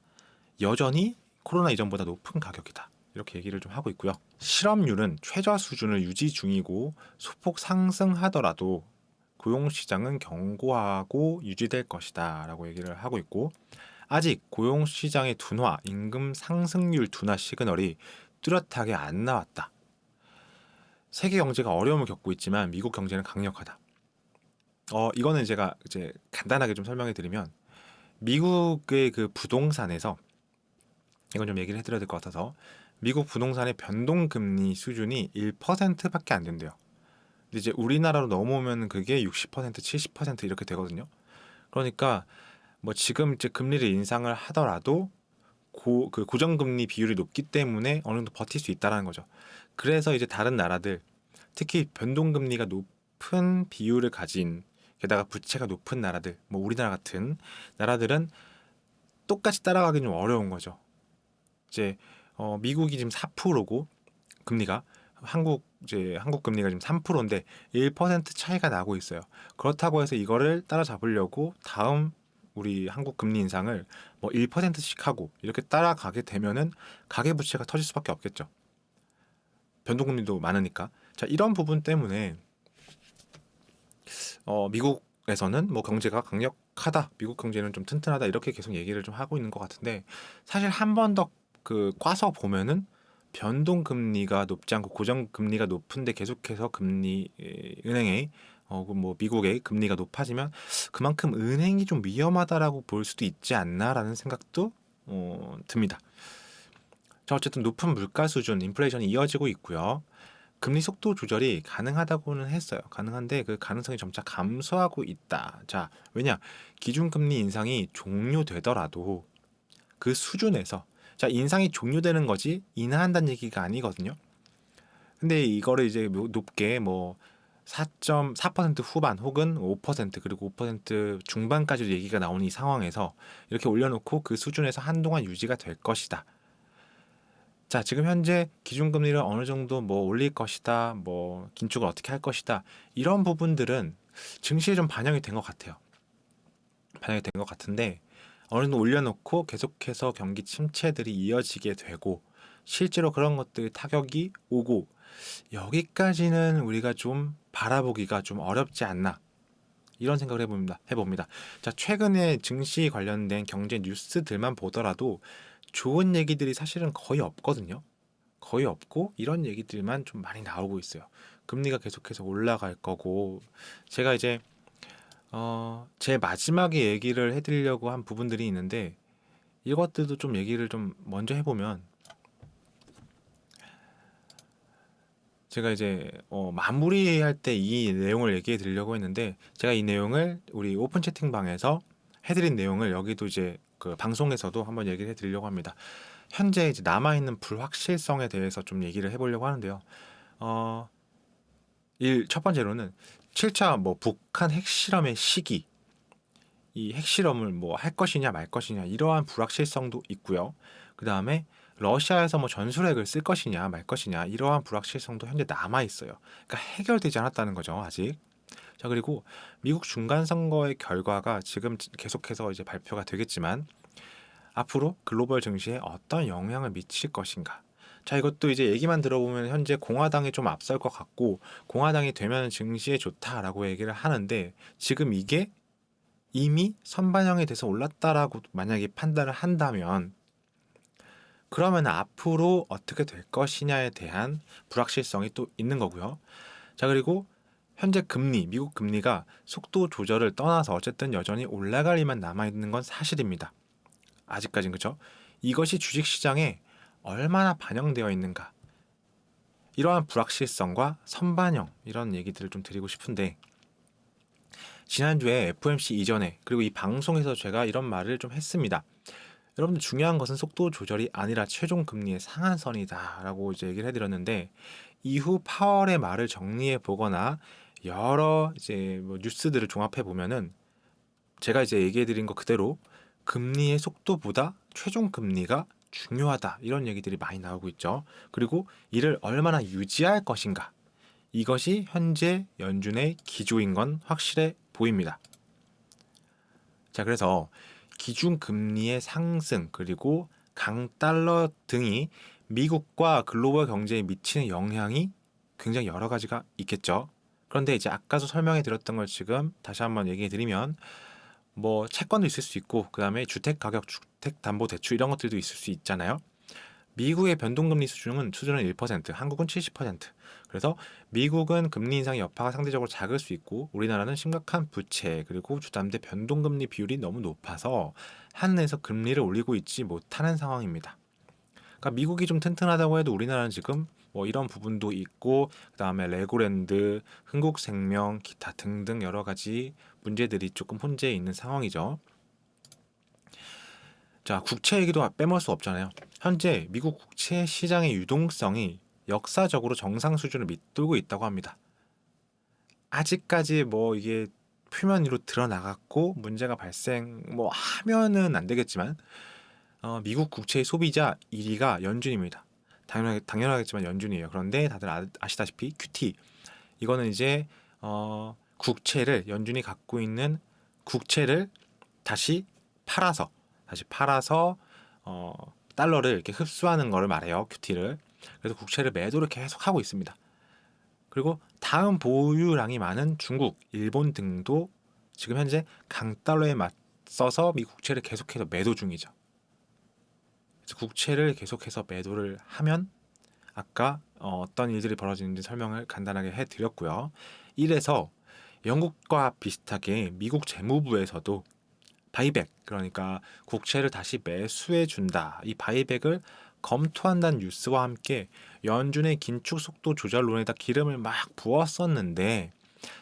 여전히 코로나 이전보다 높은 가격이다. 이렇게 얘기를 좀 하고 있고요. 실업률은 최저 수준을 유지 중이고 소폭 상승하더라도 고용시장은 견고하고 유지될 것이다 라고 얘기를 하고 있고, 아직 고용시장의 둔화, 임금 상승률 둔화 시그널이 뚜렷하게 안 나왔다. 세계 경제가 어려움을 겪고 있지만 미국 경제는 강력하다. 이거는 제가 이제 간단하게 좀 설명해 드리면, 미국의 그 부동산에서 이건 좀 얘기를 해드려야 될 것 같아서, 미국 부동산의 변동금리 수준이 1%밖에 안 된대요. 근데 이제 우리나라로 넘어오면 그게 60%, 70% 이렇게 되거든요. 그러니까 뭐 지금 이제 금리를 인상을 하더라도 그 고정금리 비율이 높기 때문에 어느 정도 버틸 수 있다라는 거죠. 그래서 이제 다른 나라들, 특히 변동금리가 높은 비율을 가진, 게다가 부채가 높은 나라들, 뭐 우리나라 같은 나라들은 똑같이 따라가기 좀 어려운 거죠. 이제 미국이 지금 4%고 금리가, 한국 금리가 지금 3%인데 1% 차이가 나고 있어요. 그렇다고 해서 이거를 따라잡으려고 다음 우리 한국 금리 인상을 뭐 1%씩 하고 이렇게 따라가게 되면은 가계부채가 터질 수밖에 없겠죠. 변동금리도 많으니까. 자, 이런 부분 때문에 미국에서는 뭐 경제가 강력하다, 미국 경제는 좀 튼튼하다 이렇게 계속 얘기를 좀 하고 있는 것 같은데, 사실 한 번 더 그 꽈서 보면은 변동금리가 높지 않고 고정금리가 높은데 계속해서 은행의 뭐 미국의 금리가 높아지면 그만큼 은행이 좀 위험하다라고 볼 수도 있지 않나라는 생각도 듭니다. 자, 어쨌든 높은 물가 수준, 인플레이션이 이어지고 있고요. 금리 속도 조절이 가능하다고는 했어요. 가능한데 그 가능성이 점차 감소하고 있다. 자, 왜냐? 기준금리 인상이 종료되더라도 그 수준에서, 자, 인상이 종료되는 거지 인하한다는 얘기가 아니거든요. 근데 이거를 이제 높게 뭐 4.4% 후반 혹은 5% 그리고 5% 중반까지도 얘기가 나오는 이 상황에서 이렇게 올려놓고 그 수준에서 한동안 유지가 될 것이다. 자, 지금 현재 기준금리를 어느 정도 뭐 올릴 것이다, 뭐 긴축을 어떻게 할 것이다, 이런 부분들은 증시에 좀 반영이 된 것 같아요. 반영이 된 것 같은데, 어느 정도 올려놓고 계속해서 경기 침체들이 이어지게 되고 실제로 그런 것들 타격이 오고, 여기까지는 우리가 좀 바라보기가 좀 어렵지 않나, 이런 생각을 해봅니다. 자, 최근에 증시 관련된 경제 뉴스들만 보더라도 좋은 얘기들이 사실은 거의 없거든요. 거의 없고 이런 얘기들만 좀 많이 나오고 있어요. 금리가 계속해서 올라갈 거고, 제가 이제 제 마지막에 얘기를 해드리려고 한 부분들이 있는데, 이것들도 좀 얘기를 좀 먼저 해보면, 제가 이제 마무리할 때 이 내용을 얘기해 드리려고 했는데, 제가 이 내용을 우리 오픈 채팅방에서 해드린 내용을 여기도 이제 그 방송에서도 한번 얘기를 해드리려고 합니다. 현재 이제 남아있는 불확실성에 대해서 좀 얘기를 해보려고 하는데요. 어, 첫 번째로는 7차 뭐 북한 핵실험의 시기, 이 핵실험을 뭐 할 것이냐 말 것이냐 이러한 불확실성도 있고요. 그 다음에 러시아에서 뭐 전술핵을 쓸 것이냐 말 것이냐 이러한 불확실성도 현재 남아 있어요. 그러니까 해결되지 않았다는 거죠, 아직. 자, 그리고 미국 중간 선거의 결과가 지금 계속해서 이제 발표가 되겠지만 앞으로 글로벌 증시에 어떤 영향을 미칠 것인가. 자, 이것도 이제 얘기만 들어보면 현재 공화당이 좀 앞설 것 같고 공화당이 되면 증시에 좋다라고 얘기를 하는데 지금 이게 이미 선반영이 돼서 올랐다라고 만약에 판단을 한다면 그러면 앞으로 어떻게 될 것이냐에 대한 불확실성이 또 있는 거고요. 자, 그리고 현재 금리, 미국 금리가 속도 조절을 떠나서 어쨌든 여전히 올라갈 리만 남아있는 건 사실입니다. 아직까진 그죠? 이것이 주식시장에 얼마나 반영되어 있는가. 이러한 불확실성과 선반영 이런 얘기들을 좀 드리고 싶은데 지난주에 FOMC 이전에 그리고 이 방송에서 제가 이런 말을 좀 했습니다. 여러분들 중요한 것은 속도 조절이 아니라 최종 금리의 상한선이다라고 이제 얘기를 해드렸는데 이후 파월의 말을 정리해 보거나 여러 이제 뭐 뉴스들을 종합해 보면은 제가 이제 얘기해 드린 거 그대로 금리의 속도보다 최종 금리가 중요하다 이런 얘기들이 많이 나오고 있죠. 그리고 이를 얼마나 유지할 것인가 이것이 현재 연준의 기조인 건 확실해 보입니다. 자, 그래서 기준금리의 상승 그리고 강달러 등이 미국과 글로벌 경제에 미치는 영향이 굉장히 여러 가지가 있겠죠. 그런데 이제 아까도 설명해 드렸던 걸 지금 다시 한번 얘기해 드리면 뭐 채권도 있을 수 있고 그다음에 주택 가격, 주택 담보 대출 이런 것들도 있을 수 있잖아요. 미국의 변동금리 수준은 1%, 한국은 70%. 그래서 미국은 금리 인상의 여파가 상대적으로 작을 수 있고 우리나라는 심각한 부채 그리고 주담대 변동금리 비율이 너무 높아서 한에서 금리를 올리고 있지 못하는 상황입니다. 그러니까 미국이 좀 튼튼하다고 해도 우리나라는 지금 뭐 이런 부분도 있고 그다음에 레고랜드, 흥국생명, 기타 등등 여러 가지 문제들이 조금 혼재해 있는 상황이죠. 자, 국채 얘기도 빼먹을 수 없잖아요. 현재 미국 국채 시장의 유동성이 역사적으로 정상 수준을 밑돌고 있다고 합니다. 아직까지 뭐 이게 표면 위로 드러나갔고 문제가 발생 뭐 하면은 안 되겠지만 미국 국채의 소비자 1위가 연준입니다. 당연하겠지만 연준이에요. 그런데 다들 아시다시피 QT 이거는 이제 국채를 연준이 갖고 있는 국채를 다시 팔아서 달러를 이렇게 흡수하는 거를 말해요. QT를. 그래서 국채를 매도를 계속 하고 있습니다. 그리고 다음 보유량이 많은 중국, 일본 등도 지금 현재 강달러에 맞서서 미 국채를 계속해서 매도 중이죠. 그래서 국채를 계속해서 매도를 하면 아까 어떤 일들이 벌어지는지 설명을 간단하게 해드렸고요. 이래서 영국과 비슷하게 미국 재무부에서도 바이백 그러니까 국채를 다시 매수해 준다. 이 바이백을 검토한다는 뉴스와 함께 연준의 긴축 속도 조절론에다 기름을 막 부었었는데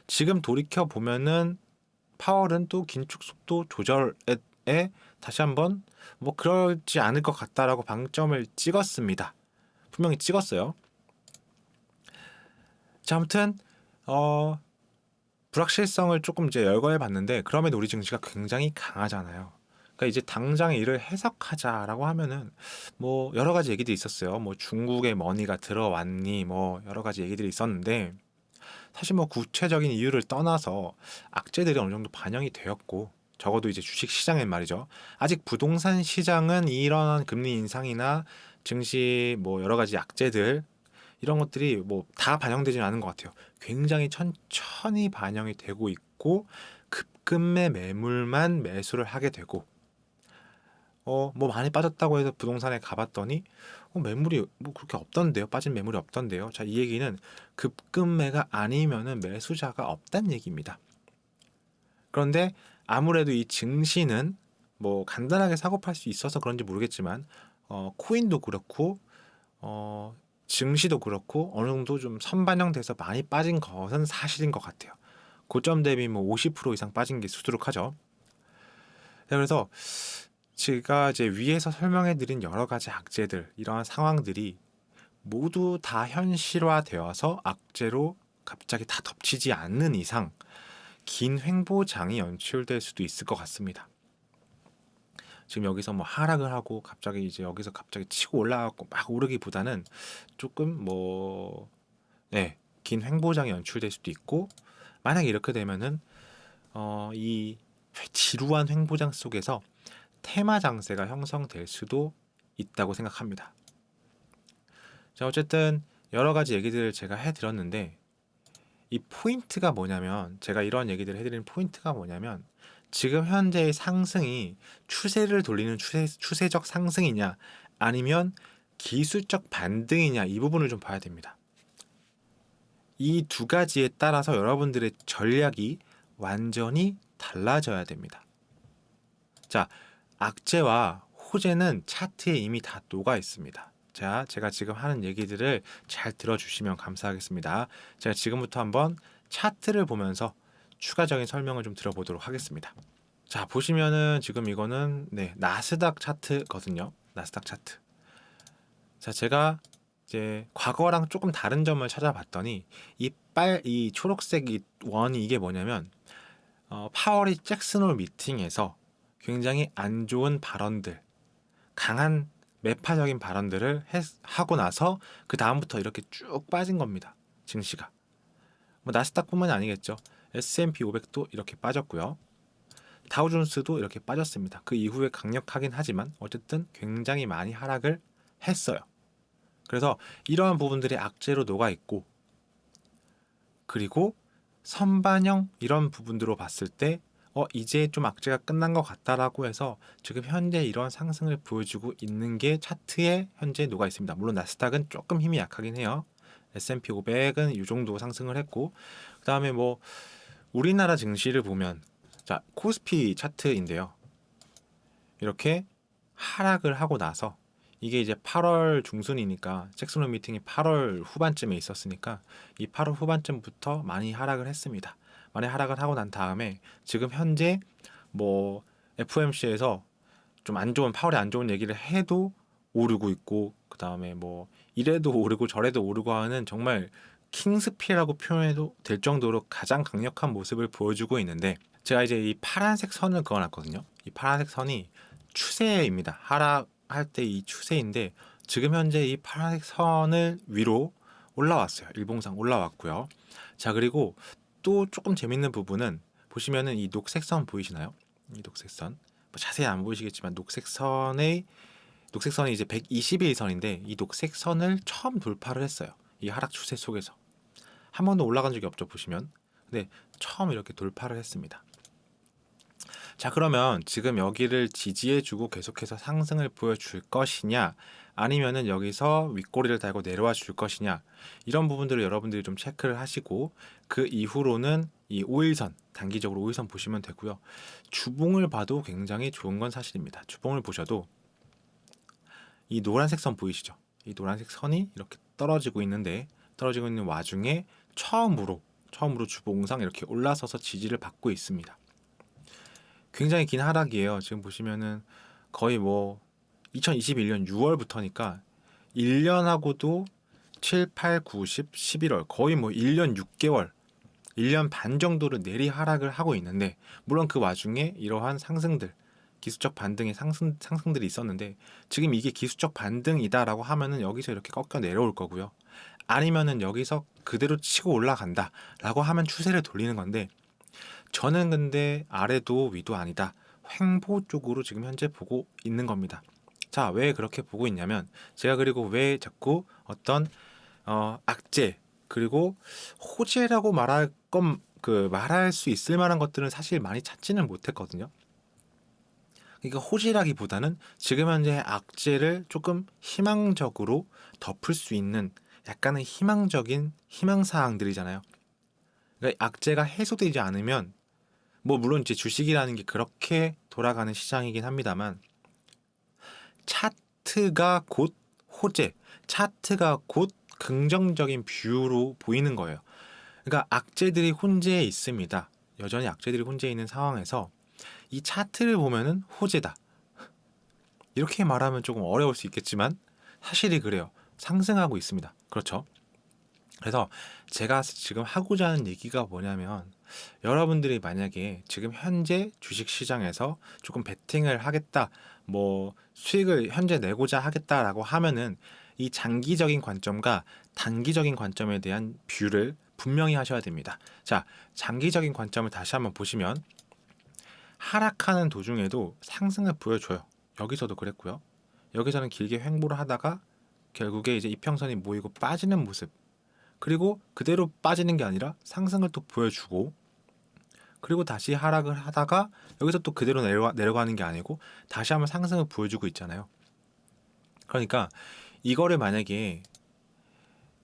지금 돌이켜 보면은 파월은 또 긴축 속도 조절에 다시 한번 뭐 그러지 않을 것 같다라고 방점을 찍었습니다. 분명히 찍었어요. 자, 아무튼 불확실성을 조금 이제 열거해 봤는데 그럼에도 우리 증시가 굉장히 강하잖아요. 그러니까 이제 당장 이를 해석하자라고 하면은 뭐 여러 가지 얘기들이 있었어요. 뭐 중국의 머니가 들어왔니 뭐 여러 가지 얘기들이 있었는데 사실 뭐 구체적인 이유를 떠나서 악재들이 어느 정도 반영이 되었고 적어도 이제 주식 시장엔 말이죠. 아직 부동산 시장은 이런 금리 인상이나 증시 뭐 여러 가지 악재들 이런 것들이 뭐 다 반영되지는 않은 것 같아요. 굉장히 천천히 반영이 되고 있고 급금매 매물만 매수를 하게 되고 뭐 많이 빠졌다고 해서 부동산에 가봤더니 매물이 뭐 그렇게 없던데요. 빠진 매물이 없던데요. 자, 이 얘기는 급금매가 아니면은 매수자가 없다는 얘기입니다. 그런데 아무래도 이 증시는 뭐 간단하게 사고 팔 수 있어서 그런지 모르겠지만 코인도 그렇고 증시도 그렇고 어느 정도 좀 선반영돼서 많이 빠진 것은 사실인 것 같아요. 고점 대비 뭐 50% 이상 빠진 게 수두룩하죠. 그래서 제가 이제 위에서 설명해드린 여러 가지 악재들 이러한 상황들이 모두 다 현실화되어서 악재로 갑자기 다 덮치지 않는 이상 긴 횡보장이 연출될 수도 있을 것 같습니다. 지금 여기서 뭐 하락을 하고 갑자기 이제 여기서 갑자기 치고 올라가고 막 오르기보다는 조금 긴 횡보장이 연출될 수도 있고 만약에 이렇게 되면은 이 지루한 횡보장 속에서 테마 장세가 형성될 수도 있다고 생각합니다. 자, 어쨌든 여러 가지 얘기들을 제가 해드렸는데 이 포인트가 뭐냐면 제가 이런 얘기들을 해드리는 포인트가 뭐냐면 지금 현재의 상승이 추세를 돌리는 추세적 상승이냐 아니면 기술적 반등이냐 이 부분을 좀 봐야 됩니다. 이 두 가지에 따라서 여러분들의 전략이 완전히 달라져야 됩니다. 자, 악재와 호재는 차트에 이미 다 녹아 있습니다. 자, 제가 지금 하는 얘기들을 잘 들어주시면 감사하겠습니다. 제가 지금부터 한번 차트를 보면서 추가적인 설명을 좀 들어보도록 하겠습니다. 자, 보시면은 지금 이거는 나스닥 차트거든요. 나스닥 차트. 자, 제가 이제 과거랑 조금 다른 점을 찾아봤더니 이 초록색 이 원이 이게 뭐냐면 파월이 잭슨홀 미팅에서 굉장히 안 좋은 발언들, 강한 매파적인 발언들을 하고 나서 그 다음부터 이렇게 쭉 빠진 겁니다. 증시가. 뭐 나스닥뿐만이 아니겠죠. S&P 500도 이렇게 빠졌고요. 다우존스도 이렇게 빠졌습니다. 그 이후에 강력하긴 하지만 어쨌든 굉장히 많이 하락을 했어요. 그래서 이러한 부분들이 악재로 녹아 있고, 그리고 선반영 이런 부분들로 봤을 때 이제 좀 악재가 끝난 것 같다라고 해서 지금 현재 이런 상승을 보여주고 있는 게 차트에 현재 녹아 있습니다. 물론 나스닥은 조금 힘이 약하긴 해요. S&P 500은 이 정도 상승을 했고, 그 다음에 뭐 우리나라 증시를 보면 자, 코스피 차트인데요. 이렇게 하락을 하고 나서 이게 이제 8월 중순이니까 잭슨홀 미팅이 8월 후반쯤에 있었으니까 이 8월 후반쯤부터 많이 하락을 했습니다. 많이 하락을 하고 난 다음에 지금 현재 뭐 FOMC에서 좀 안 좋은 8월에 안 좋은 얘기를 해도 오르고 있고, 그 다음에 뭐 이래도 오르고 저래도 오르고 하는 정말 킹스피라고 표현해도 될 정도로 가장 강력한 모습을 보여주고 있는데, 제가 이제 이 파란색 선을 그어놨거든요. 이 파란색 선이 추세입니다. 하락할 때 이 추세인데 지금 현재 이 파란색 선을 위로 올라왔어요. 일봉상 올라왔고요. 자, 그리고 또 조금 재밌는 부분은 보시면은 이 녹색 선 보이시나요? 이 녹색 선. 뭐 자세히 안 보이시겠지만 녹색 선이 이제 121선인데 이 녹색 선을 처음 돌파를 했어요. 이 하락 추세 속에서. 한 번도 올라간 적이 없죠, 보시면. 근데 처음 이렇게 돌파를 했습니다. 자, 그러면 지금 여기를 지지해주고 계속해서 상승을 보여줄 것이냐, 아니면은 여기서 윗꼬리를 달고 내려와 줄 것이냐, 이런 부분들을 여러분들이 좀 체크를 하시고, 그 이후로는 이 5일선, 단기적으로 5일선 보시면 되고요. 주봉을 봐도 굉장히 좋은 건 사실입니다. 주봉을 보셔도 이 노란색 선 보이시죠? 이 노란색 선이 이렇게 떨어지고 있는데, 떨어지고 있는 와중에 처음으로 주봉상 이렇게 올라서서 지지를 받고 있습니다. 굉장히 긴 하락이에요. 지금 보시면은 거의 뭐 2021년 6월부터니까 1년하고도 7, 8, 9, 10, 11월 거의 뭐 1년 6개월, 1년 반 정도를 내리 하락을 하고 있는데, 물론 그 와중에 이러한 상승들, 기술적 반등의 상승들이 있었는데, 지금 이게 기술적 반등이다라고 하면은 여기서 이렇게 꺾여 내려올 거고요. 아니면은 여기서 그대로 치고 올라간다라고 하면 추세를 돌리는 건데, 저는 근데 아래도 위도 아니다, 횡보 쪽으로 지금 현재 보고 있는 겁니다. 자, 왜 그렇게 보고 있냐면, 제가 그리고 왜 자꾸 어떤 악재 그리고 호재라고 말할 수 있을 만한 것들은 사실 많이 찾지는 못했거든요. 그러니까 호재라기보다는 지금 현재 악재를 조금 희망적으로 덮을 수 있는 약간의 희망적인 희망사항들이잖아요. 그러니까 악재가 해소되지 않으면, 뭐 물론 이제 주식이라는 게 그렇게 돌아가는 시장이긴 합니다만, 차트가 곧 호재, 차트가 곧 긍정적인 뷰로 보이는 거예요. 그러니까 악재들이 혼재해 있습니다. 여전히 악재들이 혼재해 있는 상황에서 이 차트를 보면은 호재다, 이렇게 말하면 조금 어려울 수 있겠지만 사실이 그래요. 상승하고 있습니다. 그렇죠? 그래서 제가 지금 하고자 하는 얘기가 뭐냐면, 여러분들이 만약에 지금 현재 주식시장에서 조금 베팅을 하겠다, 뭐 수익을 현재 내고자 하겠다라고 하면은 이 장기적인 관점과 단기적인 관점에 대한 뷰를 분명히 하셔야 됩니다. 자, 장기적인 관점을 다시 한번 보시면 하락하는 도중에도 상승을 보여줘요. 여기서도 그랬고요. 여기서는 길게 횡보를 하다가 결국에 이제 이평선이 모이고 빠지는 모습, 그리고 그대로 빠지는 게 아니라 상승을 또 보여주고, 그리고 다시 하락을 하다가 여기서 또 그대로 내려가는 게 아니고 다시 한번 상승을 보여주고 있잖아요. 그러니까 이거를 만약에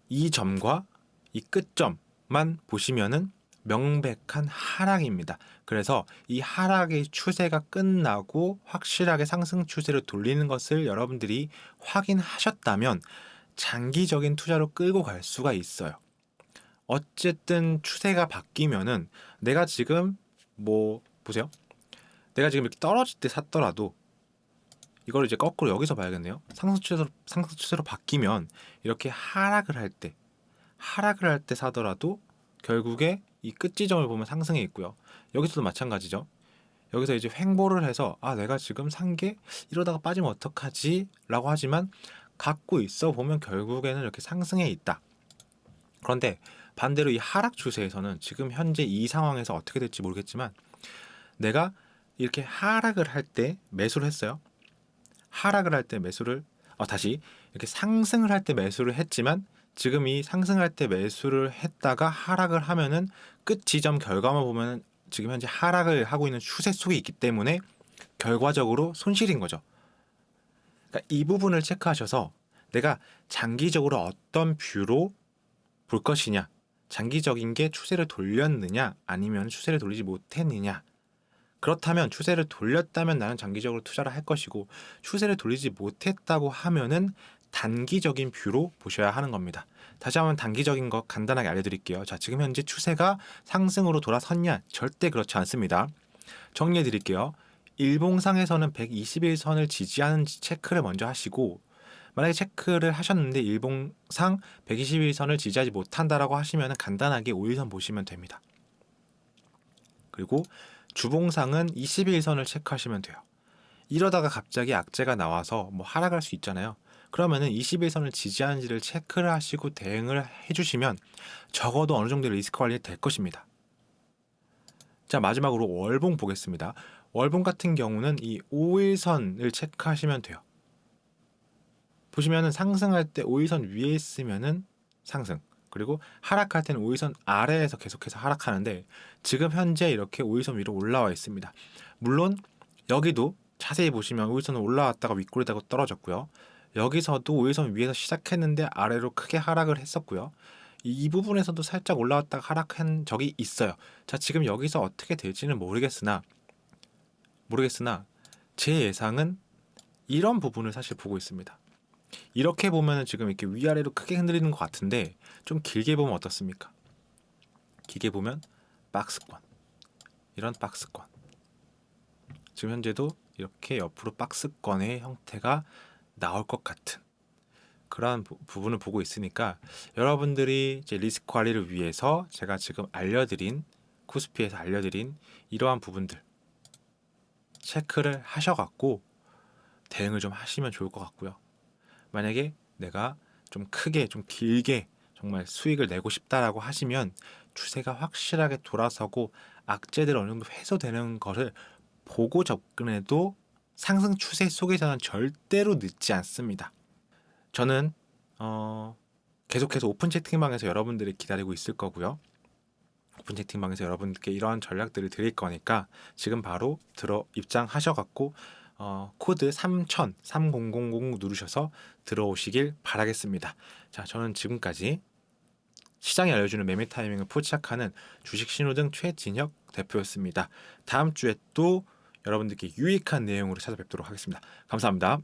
이 점과 이 끝점만 보시면은 명백한 하락입니다. 그래서 이 하락의 추세가 끝나고 확실하게 상승 추세를 돌리는 것을 여러분들이 확인하셨다면 장기적인 투자로 끌고 갈 수가 있어요. 어쨌든 추세가 바뀌면은 내가 지금 뭐 보세요. 내가 지금 이렇게 떨어질 때 샀더라도 이걸 이제 거꾸로 여기서 봐야겠네요. 상승 추세로 바뀌면 이렇게 하락을 할 때 사더라도 결국에 이 끝 지점을 보면 상승해 있고요. 여기서도 마찬가지죠. 여기서 이제 횡보를 해서 내가 지금 산 게 이러다가 빠지면 어떡하지? 라고 하지만 갖고 있어 보면 결국에는 이렇게 상승해 있다. 그런데 반대로 이 하락 추세에서는 지금 현재 이 상황에서 어떻게 될지 모르겠지만 내가 이렇게 하락을 할 때 매수를 했어요. 하락을 할 때 매수를 다시 이렇게 상승을 할 때 매수를 했지만 지금 이 상승할 때 매수를 했다가 하락을 하면은 끝 지점 결과만 보면은 지금 현재 하락을 하고 있는 추세 속에 있기 때문에 결과적으로 손실인 거죠. 그러니까 이 부분을 체크하셔서 내가 장기적으로 어떤 뷰로 볼 것이냐, 장기적인 게 추세를 돌렸느냐 아니면 추세를 돌리지 못했느냐. 그렇다면 추세를 돌렸다면 나는 장기적으로 투자를 할 것이고 추세를 돌리지 못했다고 하면은 단기적인 뷰로 보셔야 하는 겁니다. 다시 한번 단기적인 거 간단하게 알려드릴게요. 자, 지금 현재 추세가 상승으로 돌아섰냐? 절대 그렇지 않습니다. 정리해 드릴게요. 일봉상에서는 121선을 지지하는 체크를 먼저 하시고 만약에 체크를 하셨는데 일봉상 121선을 지지하지 못한다라고 하시면 간단하게 5일선 보시면 됩니다. 그리고 주봉상은 21선을 체크하시면 돼요. 이러다가 갑자기 악재가 나와서 뭐 하락할 수 있잖아요. 그러면은 21선을 지지하는지를 체크를 하시고 대응을 해주시면 적어도 어느 정도 리스크 관리 될 것입니다. 자, 마지막으로 월봉 보겠습니다. 월봉 같은 경우는 이 5일선을 체크하시면 돼요. 보시면은 상승할 때 5일선 위에 있으면은 상승, 그리고 하락할 때는 5일선 아래에서 계속해서 하락하는데 지금 현재 이렇게 5일선 위로 올라와 있습니다. 물론 여기도 자세히 보시면 5일선은 올라왔다가 윗꼬리다고 떨어졌고요. 여기서도 5일선 위에서 시작했는데 아래로 크게 하락을 했었고요. 이 부분에서도 살짝 올라왔다가 하락한 적이 있어요. 자, 지금 여기서 어떻게 될지는 모르겠으나 제 예상은 이런 부분을 사실 보고 있습니다. 이렇게 보면은 지금 이렇게 위아래로 크게 흔들리는 것 같은데 좀 길게 보면 어떻습니까? 길게 보면 박스권, 이런 박스권, 지금 현재도 이렇게 옆으로 박스권의 형태가 나올 것 같은 그러한 부분을 보고 있으니까 여러분들이 이제 리스크 관리를 위해서 제가 지금 코스피에서 알려드린 이러한 부분들 체크를 하셔갖고 대응을 좀 하시면 좋을 것 같고요. 만약에 내가 좀 크게 좀 길게 정말 수익을 내고 싶다라고 하시면 추세가 확실하게 돌아서고 악재들 어느 정도 해소되는 것을 보고 접근해도 상승 추세 속에서는 절대로 늦지 않습니다. 저는 계속해서 오픈 채팅방에서 여러분들이 기다리고 있을 거고요. 오픈 채팅방에서 여러분들께 이러한 전략들을 드릴 거니까 지금 바로 입장하셔갖고 코드 3000 누르셔서 들어오시길 바라겠습니다. 자, 저는 지금까지 시장이 알려주는 매매 타이밍을 포착하는 주식 신호등 최진혁 대표였습니다. 다음 주에 또 여러분들께 유익한 내용으로 찾아뵙도록 하겠습니다. 감사합니다.